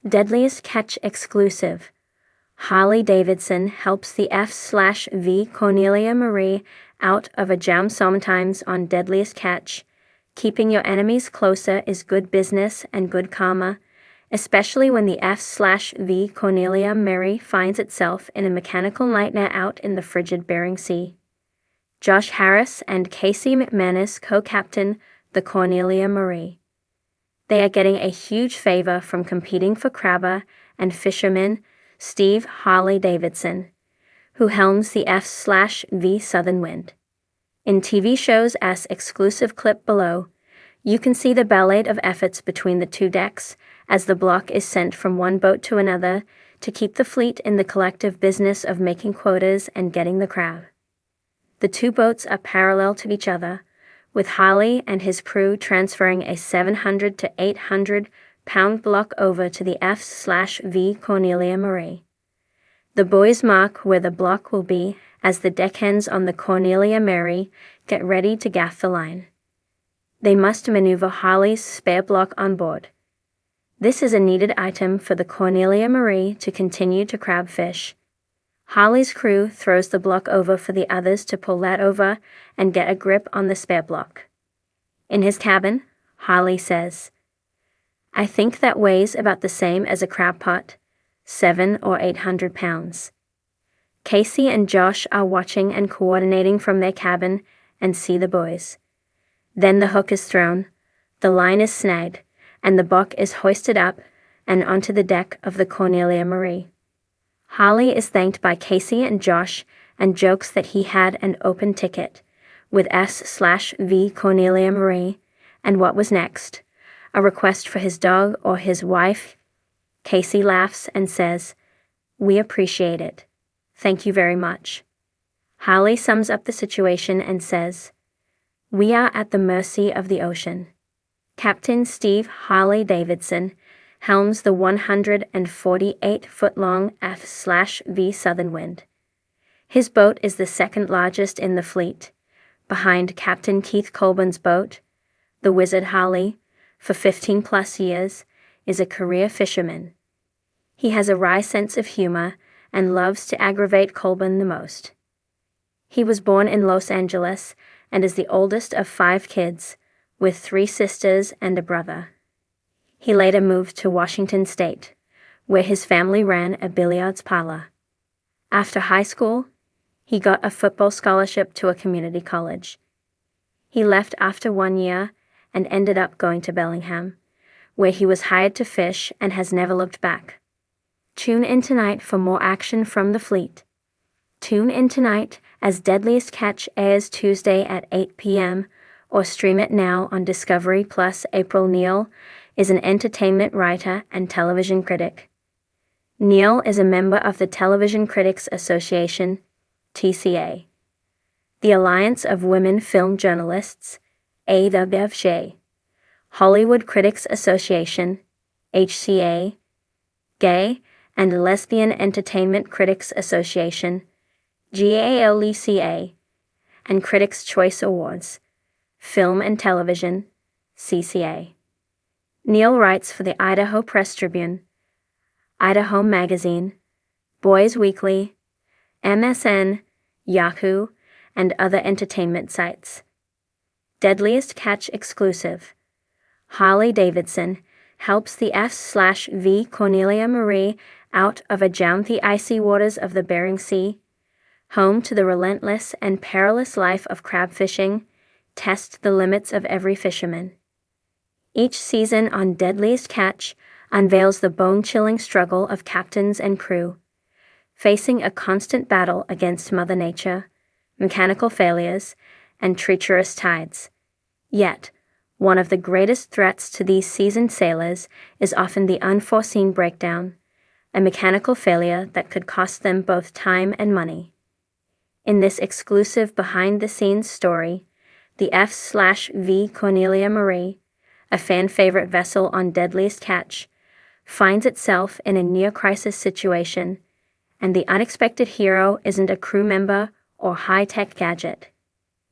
Deadliest Catch exclusive. Harley Davidson helps the F/V Cornelia Marie out of a jam sometimes on Deadliest Catch. Keeping your enemies closer is good business and good karma, especially when the F/V Cornelia Marie finds itself in a mechanical nightmare out in the frigid Bering Sea. Josh Harris and Casey McManus co-captain the Cornelia Marie. They are getting a huge favor from competing for crabber and fisherman Steve Harley Davidson, who helms the F/V Southern Wind. In TV shows as exclusive clip below, you can see the ballet of efforts between the two decks as the block is sent from one boat to another to keep the fleet in the collective business of making quotas and getting the crab. The two boats are parallel to each other, with Harley and his crew transferring a 700 to 800 pound block over to the F/V Cornelia Marie. The boys mark where the block will be as the deckhands on the Cornelia Marie get ready to gaff the line. They must maneuver Harley's spare block on board. This is a needed item for the Cornelia Marie to continue to crab fish. Harley's crew throws the block over for the others to pull that over and get a grip on the spare block. In his cabin, Harley says, "I think that weighs about the same as a crab pot, 700 or 800 pounds. Casey and Josh are watching and coordinating from their cabin and see the boys. Then the hook is thrown, the line is snagged, and the block is hoisted up and onto the deck of the Cornelia Marie. Harley is thanked by Casey and Josh and jokes that he had an open ticket with S/V Cornelia Marie, and what was next? A request for his dog or his wife? Casey laughs and says, "We appreciate it. Thank you very much." Harley sums up the situation and says, "We are at the mercy of the ocean." Captain Steve Harley Davidson helms the 148-foot-long F/V Southern Wind. His boat is the second largest in the fleet, behind Captain Keith Colburn's boat. The Wizard Harley, for 15-plus years, is a career fisherman. He has a wry sense of humor and loves to aggravate Colburn the most. He was born in Los Angeles and is the oldest of 5 kids, with 3 sisters and a brother. He later moved to Washington State, where his family ran a billiards parlor. After high school, he got a football scholarship to a community college. He left after 1 year and ended up going to Bellingham, where he was hired to fish and has never looked back. Tune in tonight for more action from the fleet. Tune in tonight as Deadliest Catch airs Tuesday at 8 p.m. or stream it now on Discovery Plus. April Neal is an entertainment writer and television critic. Neal is a member of the Television Critics Association, TCA, the Alliance of Women Film Journalists, AWFJ, Hollywood Critics Association, HCA, Gay and Lesbian Entertainment Critics Association, GALECA, and Critics' Choice Awards, Film and Television, CCA. Neal writes for the Idaho Press Tribune, Idaho Magazine, Boys Weekly, MSN, Yahoo, and other entertainment sites. Deadliest Catch exclusive. Harley Davidson helps the F/V Cornelia Marie out of a jam the icy waters of the Bering Sea, home to the relentless and perilous life of crab fishing, test the limits of every fisherman. Each season on Deadliest Catch unveils the bone-chilling struggle of captains and crew, facing a constant battle against Mother Nature, mechanical failures, and treacherous tides. Yet, one of the greatest threats to these seasoned sailors is often the unforeseen breakdown, a mechanical failure that could cost them both time and money. In this exclusive behind-the-scenes story, the F/V Cornelia Marie, a fan-favorite vessel on Deadliest Catch, finds itself in a near-crisis situation, and the unexpected hero isn't a crew member or high-tech gadget.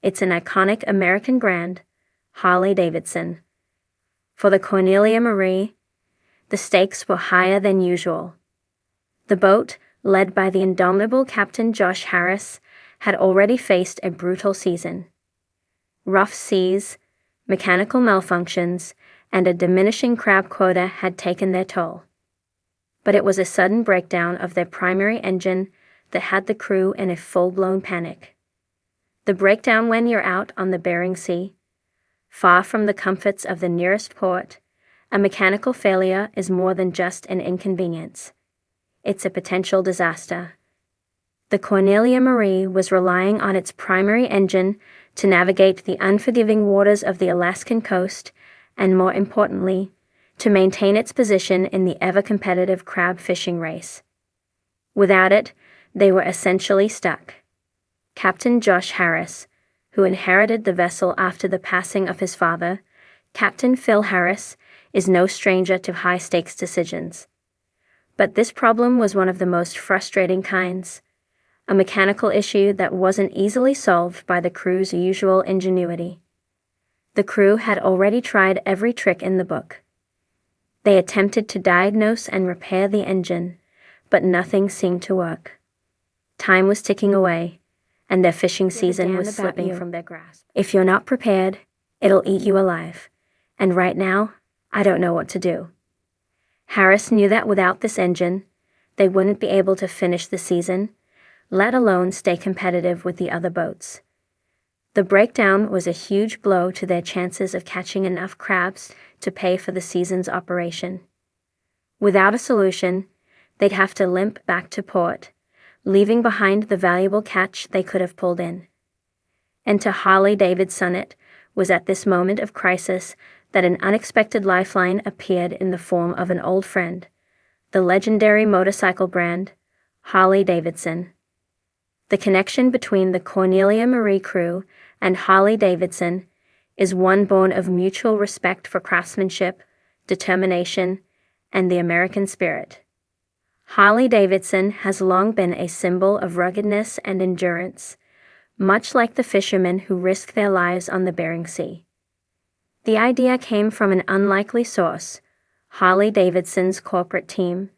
It's an iconic American brand, Harley Davidson. For the Cornelia Marie, The stakes were higher than usual. The boat, led by the indomitable Captain Josh Harris, had already faced a brutal season. Rough seas, mechanical malfunctions, and a diminishing crab quota had taken their toll. But it was a sudden breakdown of their primary engine that had the crew in a full-blown panic. The breakdown when you're out on the Bering Sea, far from the comforts of the nearest port, a mechanical failure is more than just an inconvenience. It's a potential disaster. The Cornelia Marie was relying on its primary engine to navigate the unforgiving waters of the Alaskan coast and, more importantly, to maintain its position in the ever-competitive crab fishing race. Without it, they were essentially stuck. Captain Josh Harris, who inherited the vessel after the passing of his father, Captain Phil Harris, is no stranger to high-stakes decisions. But this problem was one of the most frustrating kinds, a mechanical issue that wasn't easily solved by the crew's usual ingenuity. The crew had already tried every trick in the book. They attempted to diagnose and repair the engine, but nothing seemed to work. Time was ticking away, and their fishing season was slipping from their grasp. If you're not prepared, it'll eat you alive. And right now, I don't know what to do. Harris knew that without this engine, they wouldn't be able to finish the season, let alone stay competitive with the other boats. The breakdown was a huge blow to their chances of catching enough crabs to pay for the season's operation. Without a solution, they'd have to limp back to port, leaving behind the valuable catch they could have pulled in. Enter Harley Davidson. It was at this moment of crisis that an unexpected lifeline appeared in the form of an old friend, the legendary motorcycle brand, Harley Davidson. The connection between the Cornelia Marie crew and Harley Davidson is one born of mutual respect for craftsmanship, determination, and the American spirit. Harley Davidson has long been a symbol of ruggedness and endurance, much like the fishermen who risk their lives on the Bering Sea. The idea came from an unlikely source, Harley Davidson's corporate team,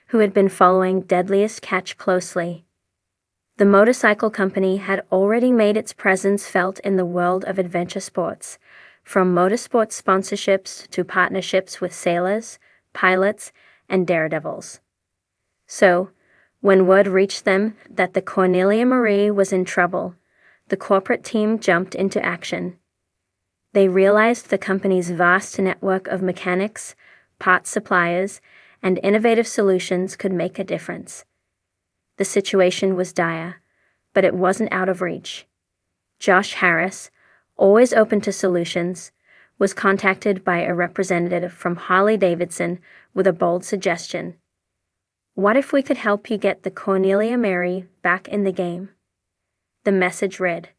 who had been following Deadliest catch closely. The motorcycle company had already made its presence felt in the world of adventure sports, from motorsport sponsorships to partnerships with sailors, pilots, and daredevils. So, when word reached them that the Cornelia Marie was in trouble, the corporate team jumped into action. They realized the company's vast network of mechanics, parts suppliers, and innovative solutions could make a difference. The situation was dire, but it wasn't out of reach. Josh Harris, always open to solutions, was contacted by a representative from Harley Davidson with a bold suggestion. What if we could help you get the Cornelia Marie back in the game? The message read.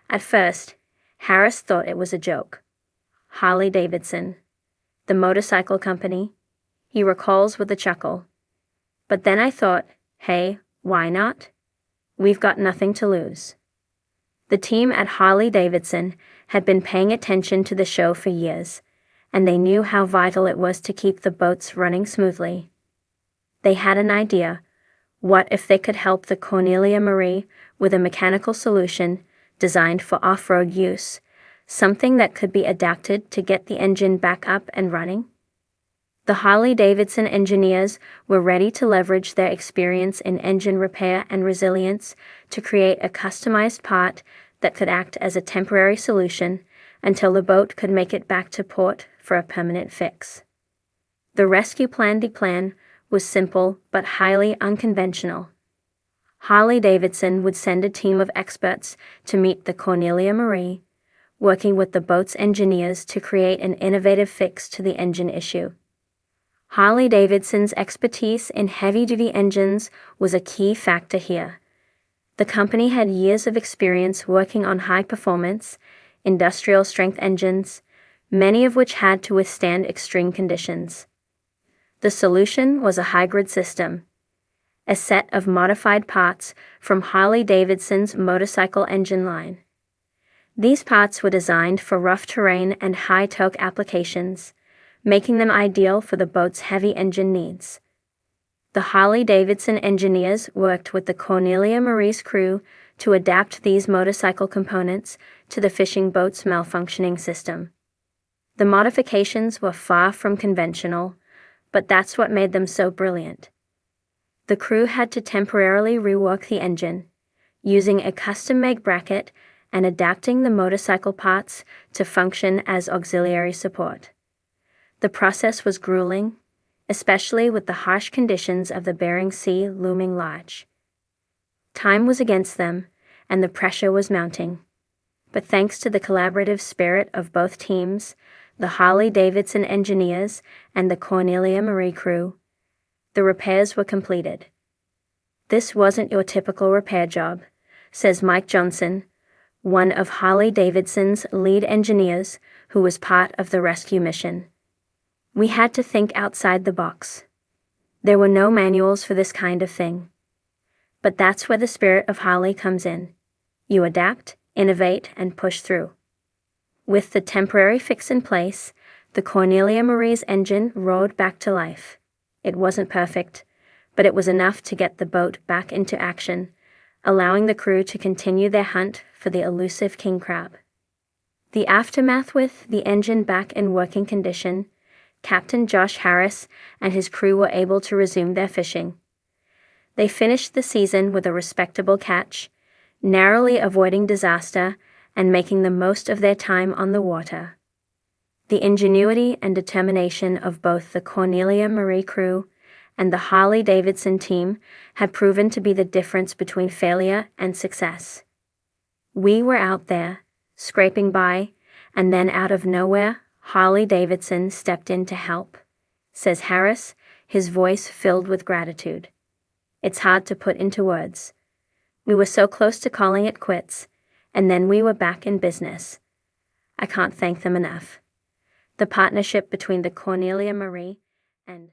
At first, Harris thought it was a joke. Harley Davidson, the motorcycle company, he recalls with a chuckle. But then I thought, hey, why not? We've got nothing to lose. The team at Harley Davidson had been paying attention to the show for years, and they knew how vital it was to keep the boats running smoothly. They had an idea. What if they could help the Cornelia Marie with a mechanical solution designed for off-road use, something that could be adapted to get the engine back up and running? The Harley-Davidson engineers were ready to leverage their experience in engine repair and resilience to create a customized part that could act as a temporary solution until the boat could make it back to port for a permanent fix. The rescue plan was simple but highly unconventional. Harley-Davidson would send a team of experts to meet the Cornelia Marie, working with the boat's engineers to create an innovative fix to the engine issue. Harley-Davidson's expertise in heavy-duty engines was a key factor here. The company had years of experience working on high-performance, industrial-strength engines, many of which had to withstand extreme conditions. The solution was a hybrid system, a set of modified parts from Harley-Davidson's motorcycle engine line. These parts were designed for rough terrain and high-torque applications, making them ideal for the boat's heavy engine needs. The Harley-Davidson engineers worked with the Cornelia Marie's crew to adapt these motorcycle components to the fishing boat's malfunctioning system. The modifications were far from conventional, but that's what made them so brilliant. The crew had to temporarily rework the engine, using a custom-made bracket and adapting the motorcycle parts to function as auxiliary support. The process was grueling, especially with the harsh conditions of the Bering Sea looming large. Time was against them, and the pressure was mounting. But thanks to the collaborative spirit of both teams, the Harley-Davidson engineers and the Cornelia Marie crew, the repairs were completed. "This wasn't your typical repair job," says Mike Johnson, one of Harley-Davidson's lead engineers who was part of the rescue mission. "We had to think outside the box. There were no manuals for this kind of thing. But that's where the spirit of Harley comes in. You adapt, innovate, and push through." With the temporary fix in place, the Cornelia Marie's engine roared back to life. It wasn't perfect, but it was enough to get the boat back into action, allowing the crew to continue their hunt for the elusive king crab. The aftermath: with the engine back in working condition, Captain Josh Harris and his crew were able to resume their fishing. They finished the season with a respectable catch, narrowly avoiding disaster and making the most of their time on the water. The ingenuity and determination of both the Cornelia Marie crew and the Harley-Davidson team had proven to be the difference between failure and success. "We were out there, scraping by, and then out of nowhere, Harley-Davidson stepped in to help," says Harris, his voice filled with gratitude. "It's hard to put into words. We were so close to calling it quits, and then we were back in business. I can't thank them enough." The partnership between the Cornelia Marie and